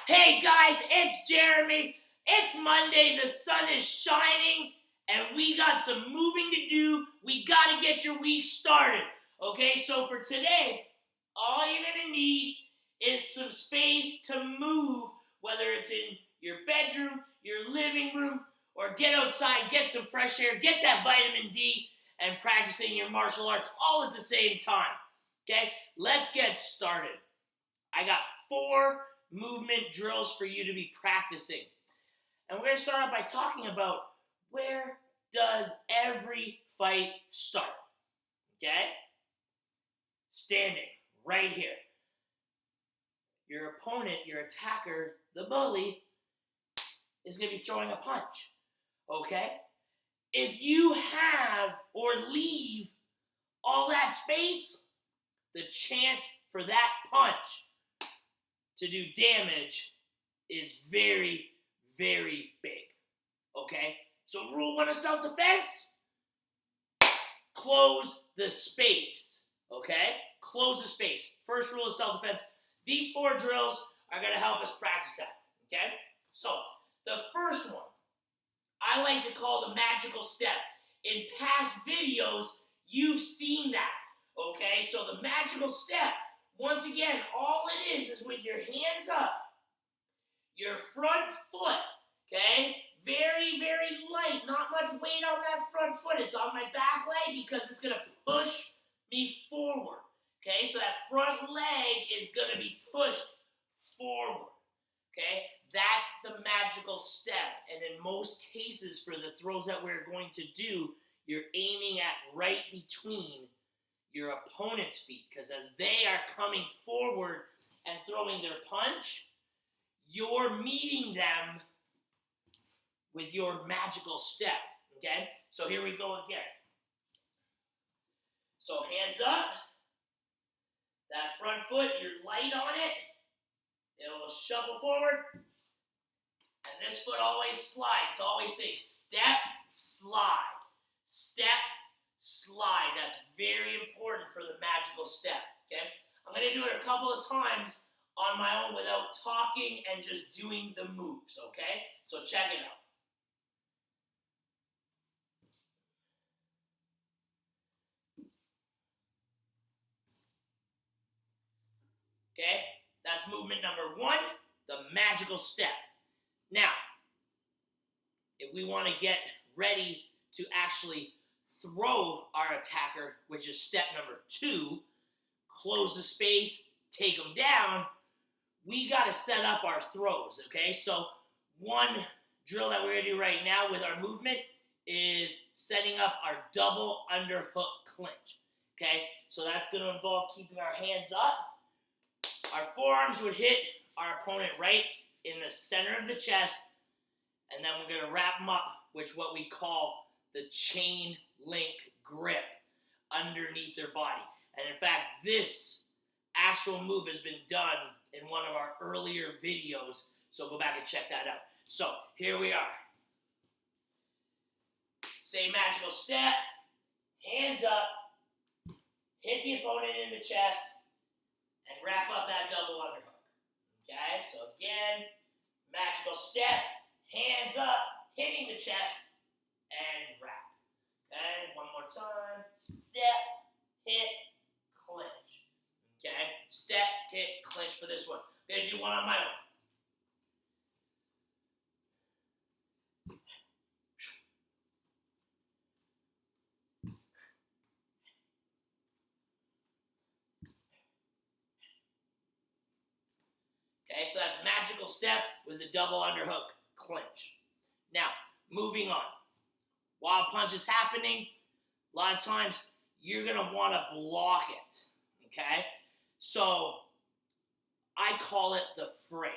Hey guys, it's Jeremy. It's Monday, the sun is shining, and we got some moving to do. We gotta get your week started. Okay, so for today, all you're gonna need is some space to move, whether it's in your bedroom, your living room, or get outside, get some fresh air, get that vitamin D, and practicing your martial arts all at the same time. Okay, let's get started. I got 4 movement drills for you to be practicing. And we're going to start out by talking about where does every fight start? Okay? Standing right here. Your opponent, your attacker, the bully, is going to be throwing a punch. Okay? If you have or leave all that space, the chance for that punch to do damage is very, very big. Okay? So rule 1 of self-defense, close the space. Okay? Close the space. First rule of self-defense. These 4 drills are going to help us practice that. Okay? So, the first one, I like to call the magical step. In past videos, you've seen that. Okay? So the magical step, once again, all it is with your hands up, your front foot, okay? Very, very light, not much weight on that front foot. It's on my back leg because it's going to push me forward, okay? So that front leg is going to be pushed forward, okay? That's the magical step. And in most cases, for the throws that we're going to do, you're aiming at right between your opponent's feet, because as they are coming forward and throwing their punch, you're meeting them with your magical step, okay? So here we go again. So hands up, that front foot, you're light on it, it'll shuffle forward, and this foot always slides. So always say step, slide, step, slide. That's very important for the magical step, okay? I'm going to do it a couple of times on my own without talking and just doing the moves, okay? So check it out. Okay? That's movement number 1, the magical step. Now, if we want to get ready to actually throw our attacker, which is step number 2, close the space, take them down, we got to set up our throws, okay? So one drill that we're going to do right now with our movement is setting up our double underhook clinch, okay? So that's going to involve keeping our hands up. Our forearms would hit our opponent right in the center of the chest, and then we're going to wrap them up with what we call the chain link grip underneath their body. And in fact, this actual move has been done in one of our earlier videos, so go back and check that out. So here we are. Same magical step, hands up, hit the opponent in the chest, and wrap up that double underhook. Okay, so again, magical step, hands up, hitting the chest, and wrap. Okay, one more time. Step, hit, clinch. Okay, step, hit, clinch for this one. I'm going to do one on my own. Okay, so that's magical step with the double underhook clinch. Now, moving on. While punch is happening, a lot of times you're going to want to block it, okay? So I call it the frame,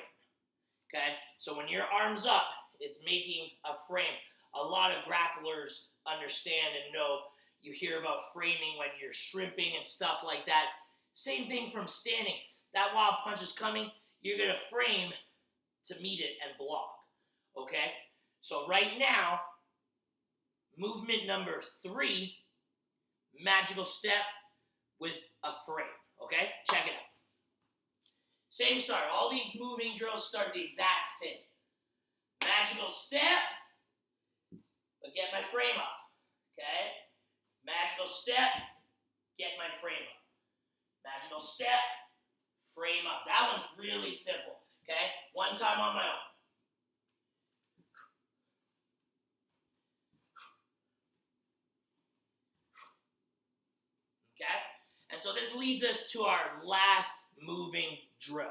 okay? So when your arm's up, it's making a frame. A lot of grapplers understand and know. You hear about framing when you're shrimping and stuff like that. Same thing from standing. That wild punch is coming, you're going to frame to meet it and block, okay? So right now, movement number 3, magical step with a frame, okay? Check it out. Same start. All these moving drills start the exact same. Magical step, but get my frame up, okay? Magical step, get my frame up. Magical step, frame up. That one's really simple, okay? One time on my own. Okay? And so this leads us to our last moving drill,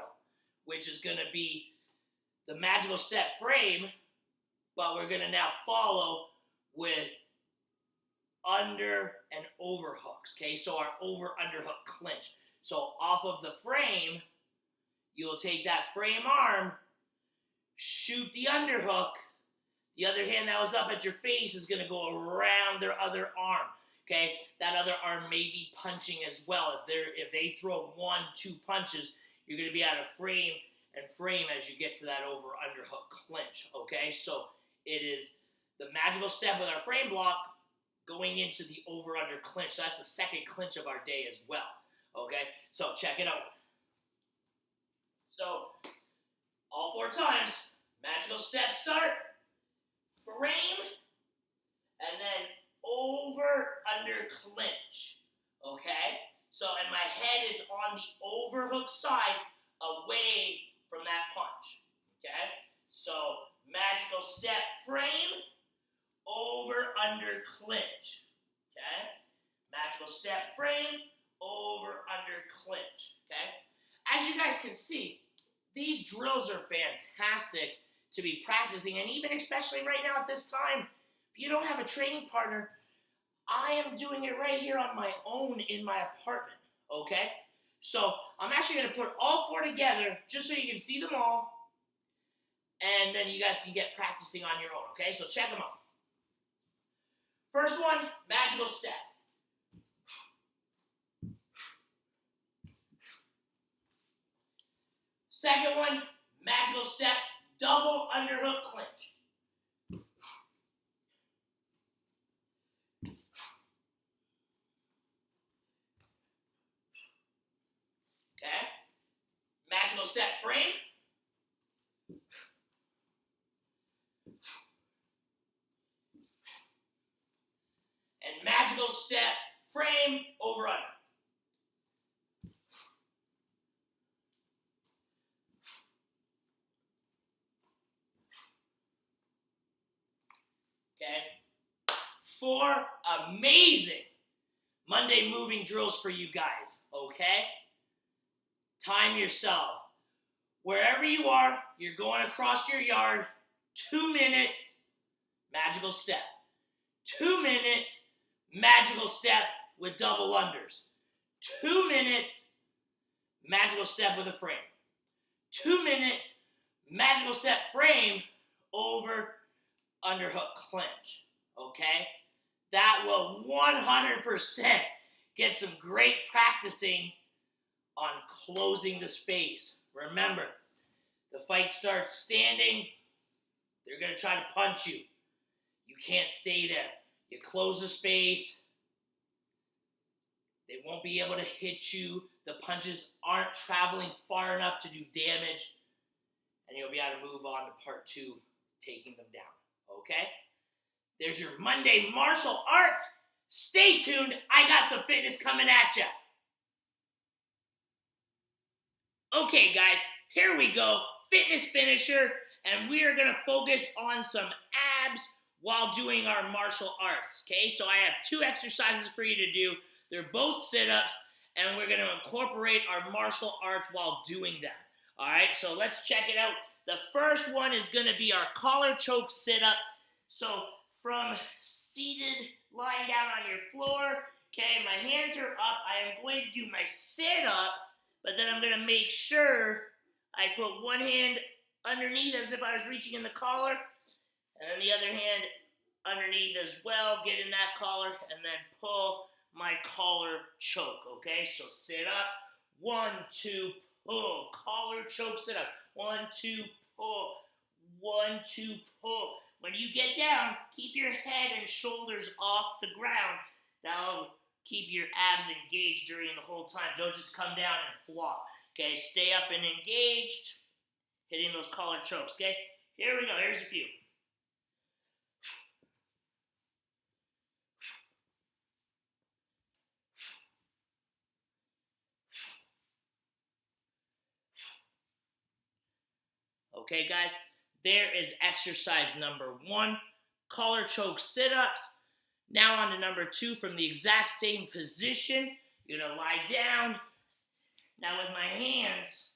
which is going to be the magical step frame, but we're going to now follow with under and over hooks, okay? So our over-under hook clinch. So off of the frame, you'll take that frame arm, shoot the underhook. The other hand that was up at your face is going to go around their other arm, okay? That other arm may be punching as well. If they throw 1-2 punches, you're going to be out of frame and frame as you get to that over-under hook clinch, okay? So it is the magical step with our frame block going into the over-under clinch. So that's the second clinch of our day as well, okay? So check it out. So all 4 times, magical step start, frame, and then over-under clinch, okay? So, and my head is on the overhook side away from that punch, okay? So magical step frame, over, under, clinch, okay? Magical step frame, over, under, clinch, okay? As you guys can see, these drills are fantastic to be practicing, and even especially right now at this time, if you don't have a training partner, I am doing it right here on my own in my apartment, okay? So I'm actually going to put all 4 together just so you can see them all, and then you guys can get practicing on your own, okay? So check them out. First one, magical step. Second one, magical step, double underhook clinch. Okay? Magical step frame. And magical step frame over under. Okay? 4 amazing Monday moving drills for you guys, okay? Time yourself. Wherever you are, you're going across your yard, 2 minutes, magical step. 2 minutes, magical step with double unders. 2 minutes, magical step with a frame. 2 minutes, magical step frame over underhook clinch, okay? That will 100% get some great practicing on closing the space. Remember, the fight starts standing, they're going to try to punch you. You can't stay there. You close the space, they won't be able to hit you. The punches aren't traveling far enough to do damage, and you'll be able to move on to part 2, taking them down, okay? There's your Monday martial arts. Stay tuned. I got some fitness coming at ya. Okay, guys, here we go. Fitness finisher, and we are going to focus on some abs while doing our martial arts, okay? So I have 2 exercises for you to do. They're both sit-ups, and we're going to incorporate our martial arts while doing them, all right? So let's check it out. The first one is going to be our collar choke sit-up. So from seated, lying down on your floor, okay, my hands are up. I am going to do my sit-up, but then I'm going to make sure I put one hand underneath as if I was reaching in the collar, and then the other hand underneath as well, get in that collar, and then pull my collar choke, okay? So sit up, 1, 2, pull, collar choke sit up, 1, 2, pull, 1, 2, pull. When you get down, keep your head and shoulders off the ground. That'll keep your abs engaged during the whole time. Don't just come down and flop. Okay, stay up and engaged, hitting those collar chokes, okay? Here we go, here's a few. Okay, guys, there is exercise number 1, collar choke sit-ups. Now on to number 2 from the exact same position. You're gonna lie down. Now with my hands,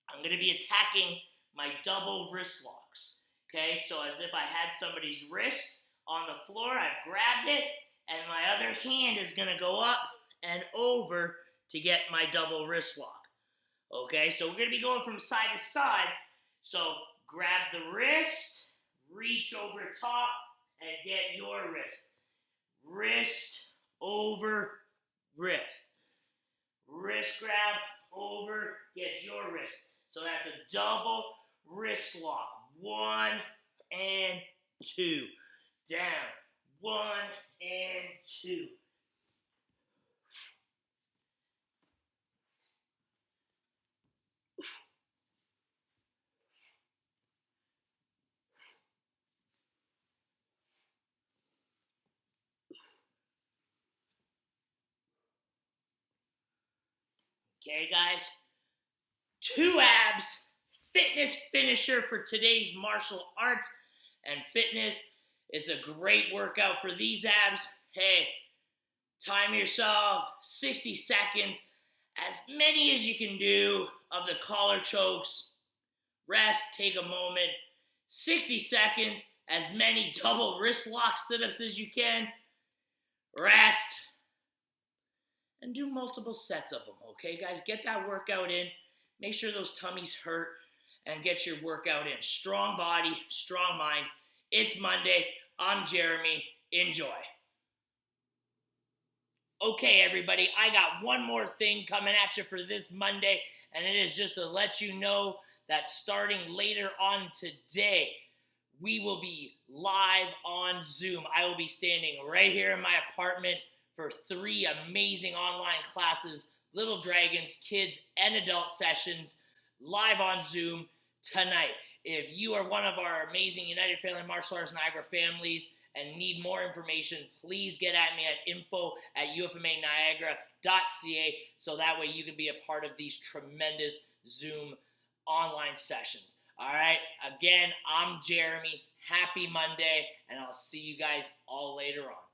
I'm gonna be attacking my double wrist locks. Okay, so as if I had somebody's wrist on the floor, I've grabbed it, and my other hand is gonna go up and over to get my double wrist lock. Okay, so we're gonna be going from side to side. So grab the wrist, reach over top, and get your wrist. Wrist over wrist. Wrist grab over, get your wrist. So that's a double wrist lock. 1 and 2. Down. 1 and 2. Okay, guys. 2 abs, fitness finisher for today's martial arts and fitness. It's a great workout for these abs. Hey, time yourself 60 seconds, as many as you can do of the collar chokes. Rest, take a moment. 60 seconds, as many double wrist lock sit-ups as you can. Rest. And do multiple sets of them, okay, guys? Get that workout in. Make sure those tummies hurt and get your workout in. Strong body, strong mind. It's Monday. I'm Jeremy. Enjoy. Okay, everybody, I got one more thing coming at you for this Monday, and it is just to let you know that starting later on today, we will be live on Zoom. I will be standing right here in my apartment for 3 amazing online classes, Little Dragons, kids, and adult sessions, live on Zoom tonight. If you are one of our amazing United Family Martial Arts Niagara families and need more information, please get at me at info@ufmaniagara.ca so that way you can be a part of these tremendous Zoom online sessions. All right, again, I'm Jeremy. Happy Monday, and I'll see you guys all later on.